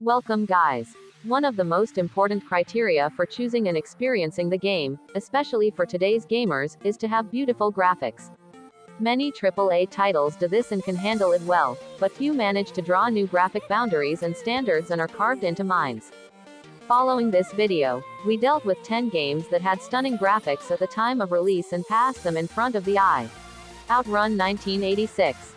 Welcome guys. One of the most important criteria for choosing and experiencing the game, especially for today's gamers, is to have beautiful graphics. Many AAA titles do this and can handle it well, but few manage to draw new graphic boundaries and standards and are carved into minds. Following this video, we dealt with 10 games that had stunning graphics at the time of release and passed them in front of the eye. Outrun 1986.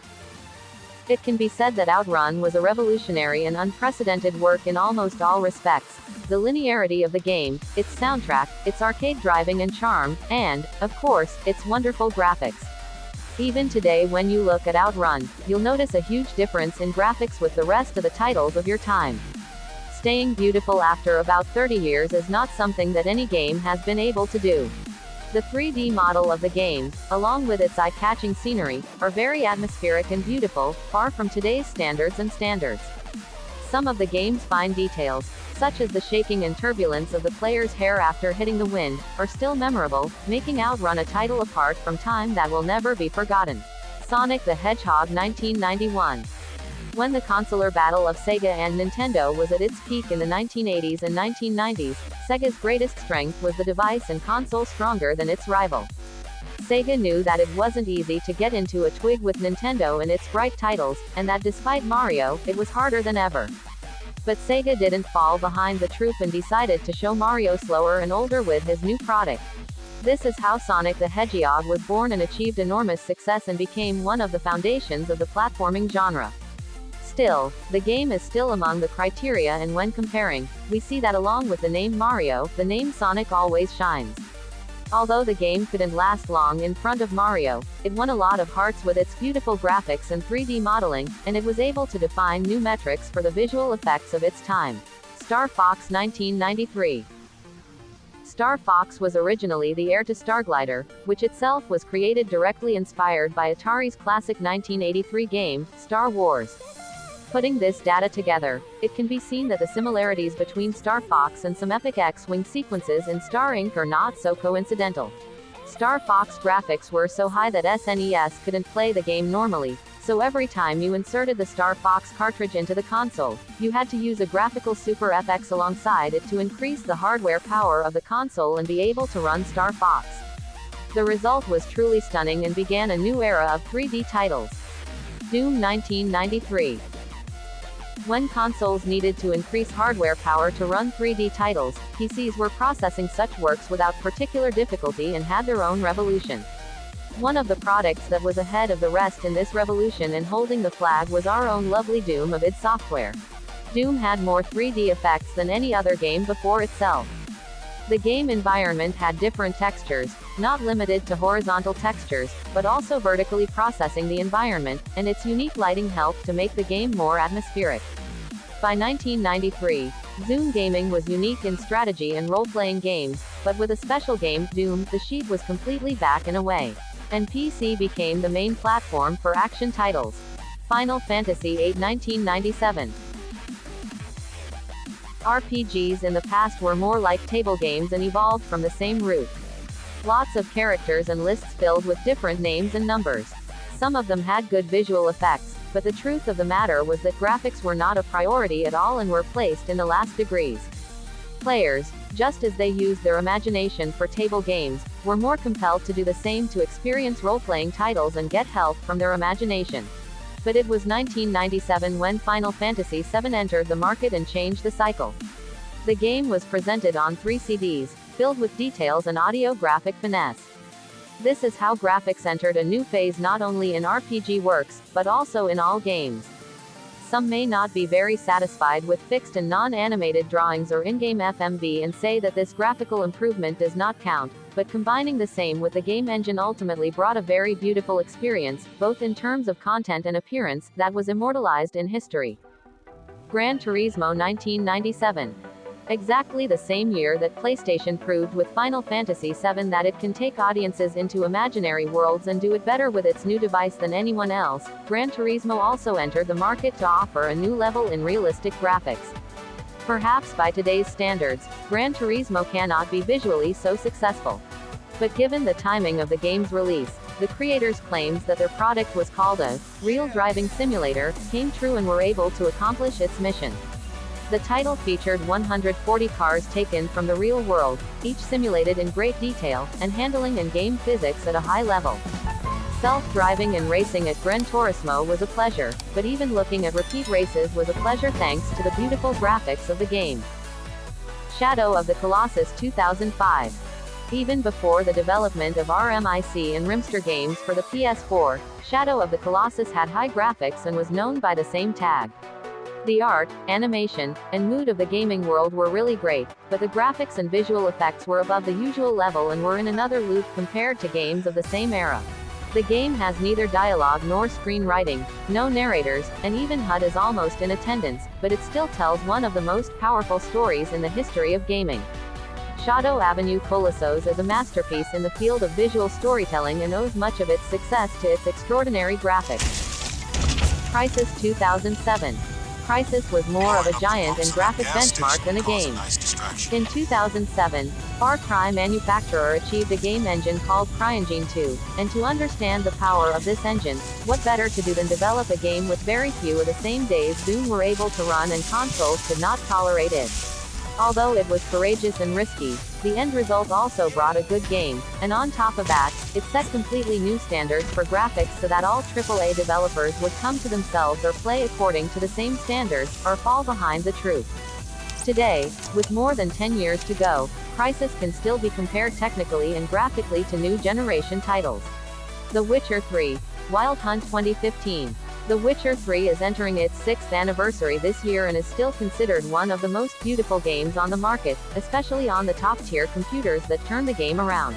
It can be said that Outrun was a revolutionary and unprecedented work in almost all respects. The linearity of the game, its soundtrack, its arcade driving and charm, and, of course, its wonderful graphics. Even today when you look at Outrun, you'll notice a huge difference in graphics with the rest of the titles of your time. Staying beautiful after about 30 years is not something that any game has been able to do. The 3D model of the game, along with its eye-catching scenery, are very atmospheric and beautiful, far from today's standards. Some of the game's fine details, such as the shaking and turbulence of the player's hair after hitting the wind, are still memorable, making Outrun a title apart from time that will never be forgotten. Sonic the Hedgehog 1991. When the consular battle of Sega and Nintendo was at its peak in the 1980s and 1990s, Sega's greatest strength was the device and console stronger than its rival. Sega knew that it wasn't easy to get into a twig with Nintendo and its bright titles, and that despite Mario, it was harder than ever. But Sega didn't fall behind the troop and decided to show Mario slower and older with his new product. This is how Sonic the Hedgehog was born and achieved enormous success and became one of the foundations of the platforming genre. Still, the game is still among the criteria, and when comparing, we see that along with the name Mario, the name Sonic always shines. Although the game couldn't last long in front of Mario, it won a lot of hearts with its beautiful graphics and 3D modeling, and it was able to define new metrics for the visual effects of its time. Star Fox 1993. Star Fox was originally the heir to Starglider, which itself was created directly inspired by Atari's classic 1983 game, Star Wars. Putting this data together, it can be seen that the similarities between Star Fox and some epic X-Wing sequences in Star Inc. are not so coincidental. Star Fox graphics were so high that SNES couldn't play the game normally, so every time you inserted the Star Fox cartridge into the console, you had to use a graphical Super FX alongside it to increase the hardware power of the console and be able to run Star Fox. The result was truly stunning and began a new era of 3D titles. Doom 1993. When consoles needed to increase hardware power to run 3D titles, PCs were processing such works without particular difficulty and had their own revolution. One of the products that was ahead of the rest in this revolution and holding the flag was our own lovely Doom of id Software. Doom had more 3D effects than any other game before itself. The game environment had different textures, not limited to horizontal textures, but also vertically processing the environment, and its unique lighting helped to make the game more atmospheric. By 1993, Zoom gaming was unique in strategy and role-playing games, but with a special game, Doom, the sheet was completely back and away. And PC became the main platform for action titles. Final Fantasy VIII 1997. RPGs in the past were more like table games and evolved from the same root. Lots of characters and lists filled with different names and numbers. Some of them had good visual effects, but the truth of the matter was that graphics were not a priority at all and were placed in the last degrees. Players, just as they used their imagination for table games, were more compelled to do the same to experience role-playing titles and get help from their imagination. But it was 1997 when Final Fantasy VII entered the market and changed the cycle. The game was presented on 3 CDs, filled with details and audio-graphic finesse. This is how graphics entered a new phase not only in RPG works, but also in all games. Some may not be very satisfied with fixed and non-animated drawings or in-game FMV and say that this graphical improvement does not count, but combining the same with the game engine ultimately brought a very beautiful experience, both in terms of content and appearance, that was immortalized in history. Gran Turismo 1997. Exactly the same year that PlayStation proved with Final Fantasy VII that it can take audiences into imaginary worlds and do it better with its new device than anyone else, Gran Turismo also entered the market to offer a new level in realistic graphics. Perhaps by today's standards, Gran Turismo cannot be visually so successful. But given the timing of the game's release, the creators' claims that their product was called a real driving simulator came true and were able to accomplish its mission. The title featured 140 cars taken from the real world, each simulated in great detail, and handling in-game physics at a high level. Self-driving and racing at Gran Turismo was a pleasure, but even looking at repeat races was a pleasure thanks to the beautiful graphics of the game. Shadow of the Colossus 2005. Even before the development of RMIC and Rimster games for the PS4, Shadow of the Colossus had high graphics and was known by the same tag. The art, animation, and mood of the gaming world were really great, but the graphics and visual effects were above the usual level and were in another loop compared to games of the same era. The game has neither dialogue nor screenwriting, no narrators, and even HUD is almost in attendance, but it still tells one of the most powerful stories in the history of gaming. Shadow Avenue Colossus is a masterpiece in the field of visual storytelling and owes much of its success to its extraordinary graphics. Crysis 2007. Crysis was more of a giant and graphic benchmark than a game. In 2007, Far Cry manufacturer achieved a game engine called CryEngine 2, and to understand the power of this engine, what better to do than develop a game with very few of the same days Doom were able to run and consoles could not tolerate it. Although it was courageous and risky, the end result also brought a good game, and on top of that, it set completely new standards for graphics so that all AAA developers would come to themselves or play according to the same standards, or fall behind the truth. Today, with more than 10 years to go, Crysis can still be compared technically and graphically to new generation titles. The Witcher 3. Wild Hunt 2015. The Witcher 3 is entering its 6th anniversary this year and is still considered one of the most beautiful games on the market, especially on the top-tier computers that turn the game around.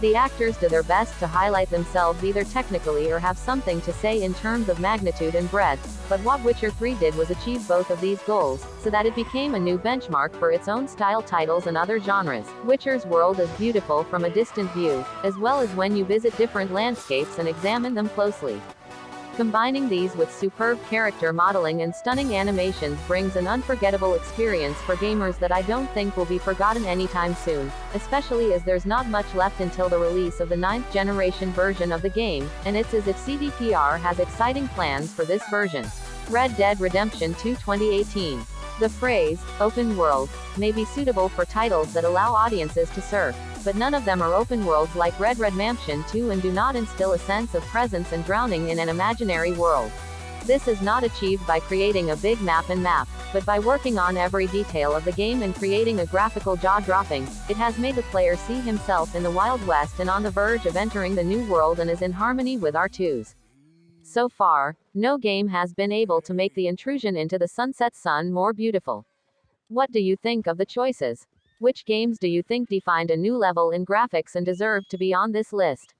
The actors do their best to highlight themselves either technically or have something to say in terms of magnitude and breadth, but what Witcher 3 did was achieve both of these goals, so that it became a new benchmark for its own style titles and other genres. Witcher's world is beautiful from a distant view, as well as when you visit different landscapes and examine them closely. Combining these with superb character modeling and stunning animations brings an unforgettable experience for gamers that I don't think will be forgotten anytime soon, especially as there's not much left until the release of the 9th generation version of the game, and it's as if CDPR has exciting plans for this version. Red Dead Redemption 2 2018. The phrase, open world, may be suitable for titles that allow audiences to surf, but none of them are open worlds like Red Redemption 2 and do not instill a sense of presence and drowning in an imaginary world. This is not achieved by creating a big map, but by working on every detail of the game and creating a graphical jaw-dropping. It has made the player see himself in the Wild West and on the verge of entering the new world and is in harmony with R2's. So far, no game has been able to make the intrusion into the sunset sun more beautiful. What do you think of the choices? Which games do you think defined a new level in graphics and deserve to be on this list?